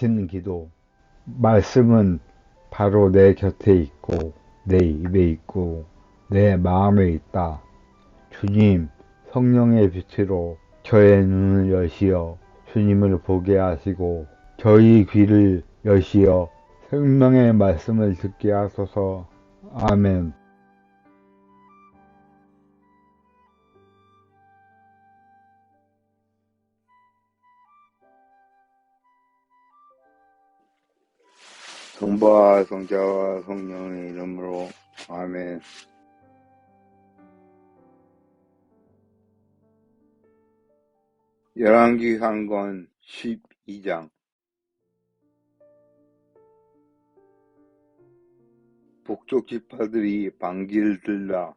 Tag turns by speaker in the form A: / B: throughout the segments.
A: 외치는 기도. 말씀은 바로 내 곁에 있고, 내 입에 있고, 내 마음에 있다. 주님, 성령의 빛으로 저의 눈을 여시어 주님을 보게 하시고, 저희 귀를 여시어 생명의 말씀을 듣게 하소서. 아멘.
B: 성부와 성자와 성령의 이름으로 아멘. 열왕기상권 12장. 북쪽 지파들이 방기를 들라.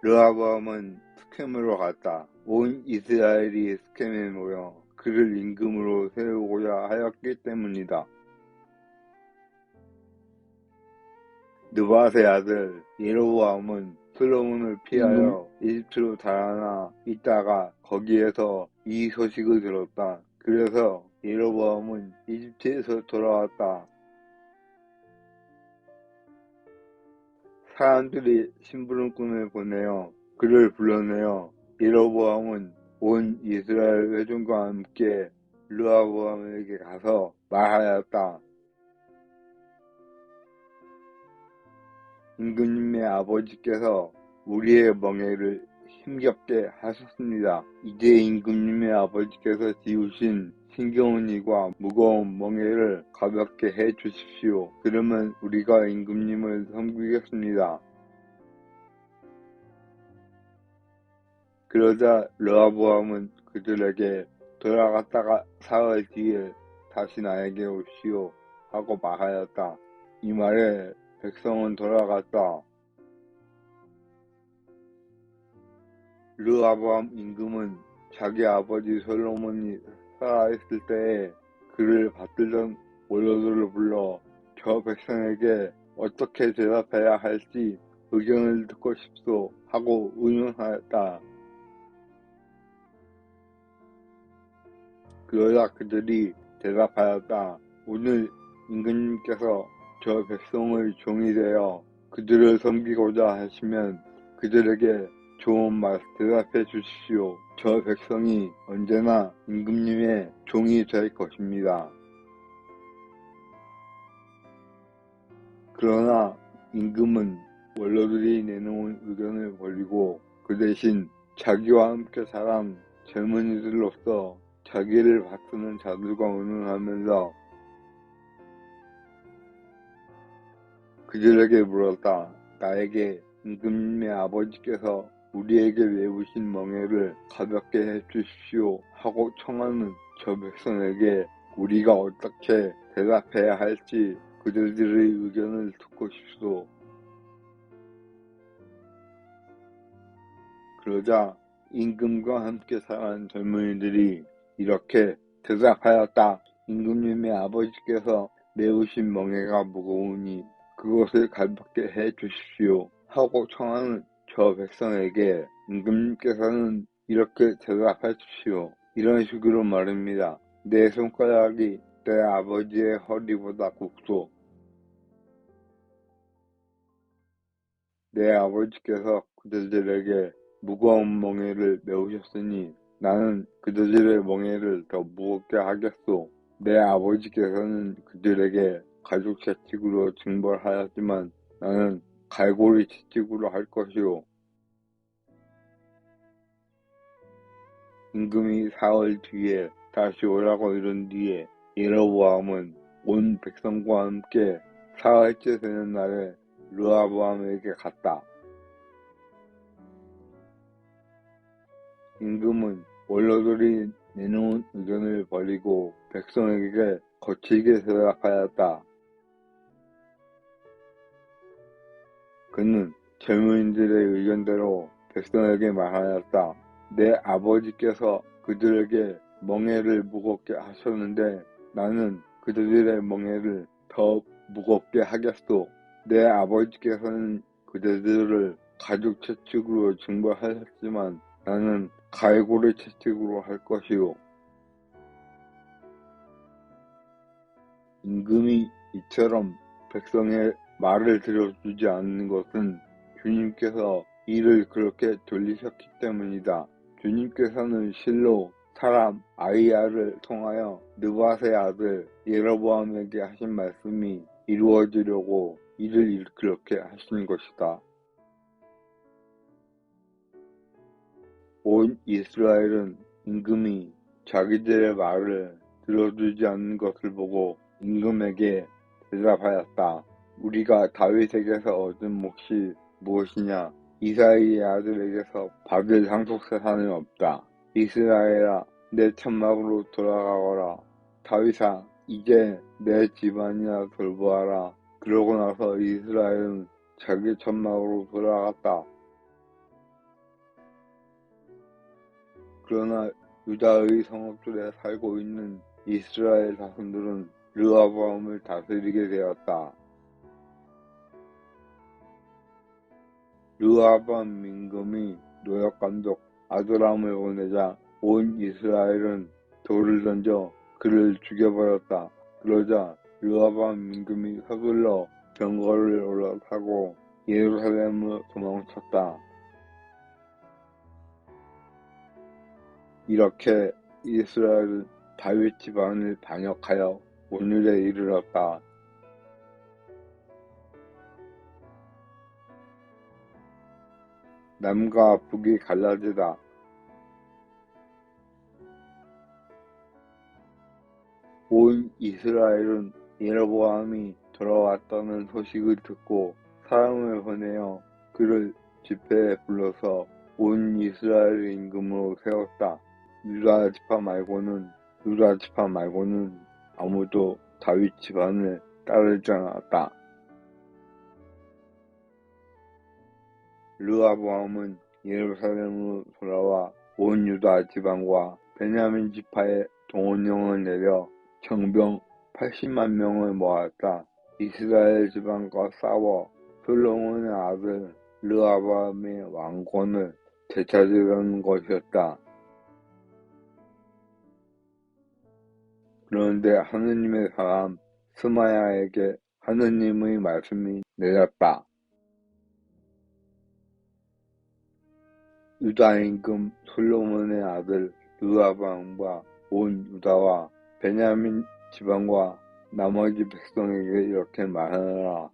B: 르호보암은 스켐으로 갔다. 온 이스라엘이 스켐에 모여 그를 임금으로 세우고자 하였기 때문이다. 느밧의 아들 예로보암은 솔로몬을 피하여 이집트로 달아나 있다가 거기에서 이 소식을 들었다. 그래서 예로보암은 이집트에서 돌아왔다. 사람들이 심부름꾼을 보내어 그를 불러내어 예로보암은 온 이스라엘 회중과 함께 르호보암에게 가서 말하였다. 임금님의 아버지께서 우리의 멍에를 힘겹게 하셨습니다. 이제 임금님의 아버지께서 지우신 힘겨운 일과 무거운 멍에를 가볍게 해 주십시오. 그러면 우리가 임금님을 섬기겠습니다. 그러자 르호보암은 그들에게 돌아갔다가 사흘 뒤에 다시 나에게 오시오 하고 말하였다. 이 말에 백성은 돌아갔다. 르호보암 임금은 자기 아버지 솔로몬이 살아있을 때에 그를 받들던 원로들을 불러 저 백성에게 어떻게 대답해야 할지 의견을 듣고 싶소 하고 의논하였다. 그러자 그들이 대답하였다. 오늘 임금님께서 저 백성의 종이 되어 그들을 섬기고자 하시면 그들에게 좋은 말 대답해 주십시오. 저 백성이 언제나 임금님의 종이 될 것입니다. 그러나 임금은 원로들이 내놓은 의견을 버리고 그 대신 자기와 함께 자란 젊은이들로서 자기를 받드는 자들과 의논하면서 그들에게 물었다. 나에게 임금님의 아버지께서 우리에게 외우신 멍에를 가볍게 해 주십시오 하고 청하는 저 백성에게 우리가 어떻게 대답해야 할지 그들의 의견을 듣고 싶소. 그러자 임금과 함께 살아온 젊은이들이 이렇게 대답하였다. 임금님의 아버지께서 메우신 멍에가 무거우니 그것을 가볍게 해 주십시오 하고 청하는 저 백성에게 임금님께서는 이렇게 대답해 주시오. 이런 식으로 말입니다. 내 손가락이 내 아버지의 허리보다 굵소. 내 아버지께서 그들에게 무거운 멍에를 메우셨으니 나는 그들의 멍에를 더 무겁게 하겠소. 내 아버지께서는 그들에게 가죽 채찍으로 징벌하였지만 나는 갈고리 채찍으로 할 것이오. 임금이 사흘 뒤에 다시 오라고 이른 뒤에 예로보암은 온 백성과 함께 사흘째 되는 날에 르호보암에게 갔다. 임금은 원로들이 내놓은 의견을 버리고 백성에게 거칠게 대답하였다. 그는 젊은이들의 의견대로 백성에게 말하였다. 내 아버지께서 그들에게 멍에를 무겁게 하셨는데 나는 그들의 멍에를 더 무겁게 하겠소. 내 아버지께서는 그들을 가죽 채찍으로 징벌하셨지만 나는 갈고리 채찍으로 할 것이요. 임금이 이처럼 백성의 말을 들어주지 않는 것은 주님께서 이를 그렇게 돌리셨기 때문이다. 주님께서는 실로 사람 아이야를 통하여 느밧의 아들 예로보암에게 하신 말씀이 이루어지려고 이를 그렇게 하신 것이다. 온 이스라엘은 임금이 자기들의 말을 들어주지 않는 것을 보고 임금에게 대답하였다. 우리가 다윗에게서 얻은 몫이 무엇이냐? 이사이의 아들에게서 받을 상속재산은 없다. 이스라엘아, 내 천막으로 돌아가거라. 다윗아, 이제 내 집안이나 돌보아라. 그러고 나서 이스라엘은 자기 천막으로 돌아갔다. 그러나 유다의 성읍들에 살고 있는 이스라엘 자손들은 르호보암을 다스리게 되었다. 르호보암 임금이 노역감독 아도람을 보내자 온 이스라엘은 돌을 던져 그를 죽여버렸다. 그러자 르호보암 임금이 서둘러 병거를 올라타고 예루살렘으로 도망쳤다. 이렇게 이스라엘은 다윗 집안을 반역하여 오늘에 이르렀다. 남과 북이 갈라지다. 온 이스라엘은 예로보암이 돌아왔다는 소식을 듣고 사람을 보내어 그를 집회에 불러서 온 이스라엘 임금으로 세웠다. 유다 지파 말고는 아무도 다윗 집안을 따르지 않았다. 르호보암은 예루살렘으로 돌아와 온 유다 지방과 베냐민 지파의 동원령을 내려 정병 80만 명을 모았다. 이스라엘 지방과 싸워 솔로몬의 아들 르호보암의 왕권을 되찾으려는 것이었다. 그런데 하느님의 사람 스마야에게 하느님의 말씀이 내렸다. 유다 임금 솔로몬의 아들 르호보암과 온 유다와 베냐민 지방과 나머지 백성에게 이렇게 말하노라.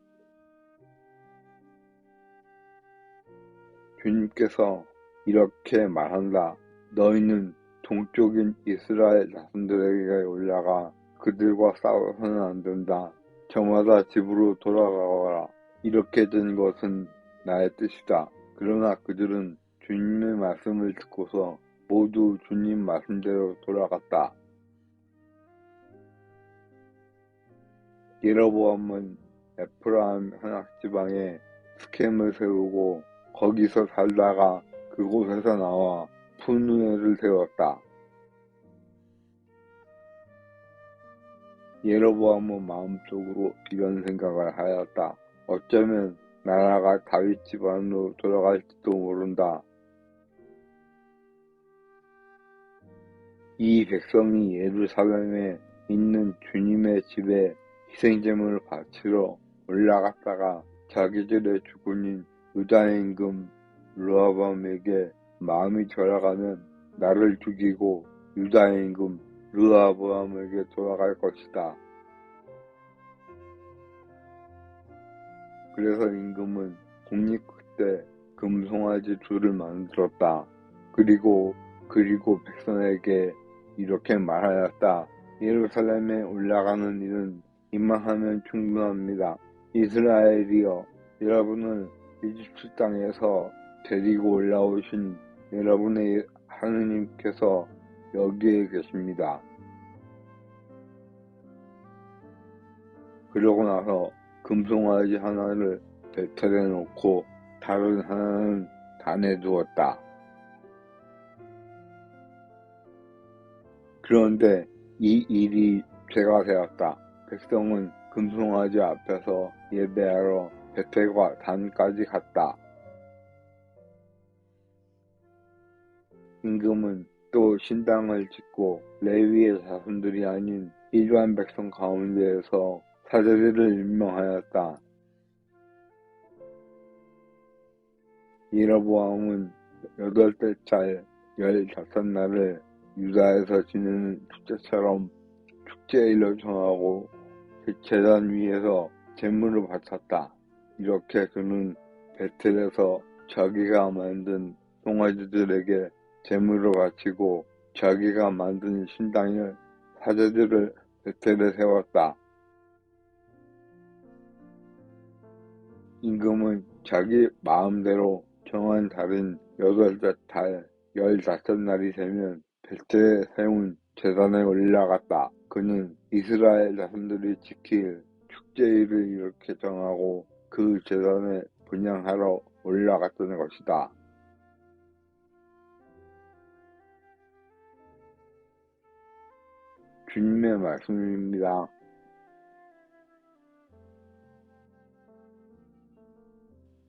B: 주님께서 이렇게 말한다. 너희는 동쪽인 이스라엘 자손들에게 올라가 그들과 싸워서는 안 된다. 저마다 집으로 돌아가거라. 이렇게 된 것은 나의 뜻이다. 그러나 그들은 주님의 말씀을 듣고서 모두 주님 말씀대로 돌아갔다. 예로보암은 에프라임 산악지방에 스켐을 세우고 거기서 살다가 그곳에서 나와 푸누엘을 세웠다. 예로보암은 마음속으로 이런 생각을 하였다. 어쩌면 나라가 다윗 집안으로 돌아갈지도 모른다. 이 백성이 예루살렘에 있는 주님의 집에 희생제물을 바치러 올라갔다가 자기들의 주군인 유다의 임금 르호보암에게 마음이 돌아가면 나를 죽이고 유다의 임금 르호보암에게 돌아갈 것이다. 그래서 임금은 공립 때 금송아지 둘을 만들었다. 그리고 백성에게 이렇게 말하였다. 예루살렘에 올라가는 일은 이만하면 충분합니다. 이스라엘이여, 여러분을 이집트 땅에서 데리고 올라오신 여러분의 하느님께서 여기에 계십니다. 그러고 나서 금송아지 하나를 배틀에 놓고 다른 하나는 단에 두었다. 그런데 이 일이 죄가 되었다. 백성은 금송아지 앞에서 예배하러 베텔과 단까지 갔다. 임금은 또 신당을 짓고 레위의 자손들이 아닌 일반 백성 가운데에서 사제들을 임명하였다. 여로보암은 8대 달 15날을 유다에서 지내는 축제처럼 축제일로 정하고 제단 위에서 제물을 바쳤다. 이렇게 그는 베텔에서 자기가 만든 송아지들에게 제물을 바치고 자기가 만든 신당의 사제들을 베텔에 세웠다. 임금은 자기 마음대로 정한 달인 8째 달 15날이 되면 베텔에 세운 제단에 올라갔다. 그는 이스라엘 자손들이 지킬 축제일을 이렇게 정하고 그 제단에 분향하러 올라갔던 것이다. 주님의 말씀입니다.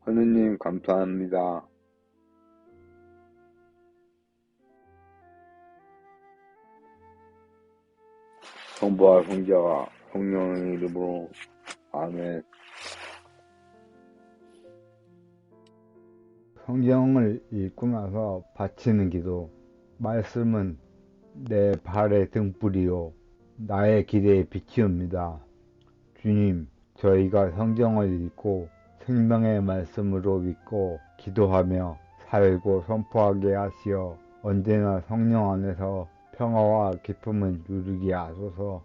B: 하느님 감사합니다. 성부와 성자와 성령의 이름으로 아멘.
A: 성경을 읽고 나서 바치는 기도. 말씀은 내 발의 등불이요 나의 길의 빛이옵니다. 주님, 저희가 성경을 읽고 생명의 말씀으로 믿고 기도하며 살고 선포하게 하시어 언제나 성령 안에서 평화와 기쁨을 누리게 하소서.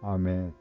A: 아멘.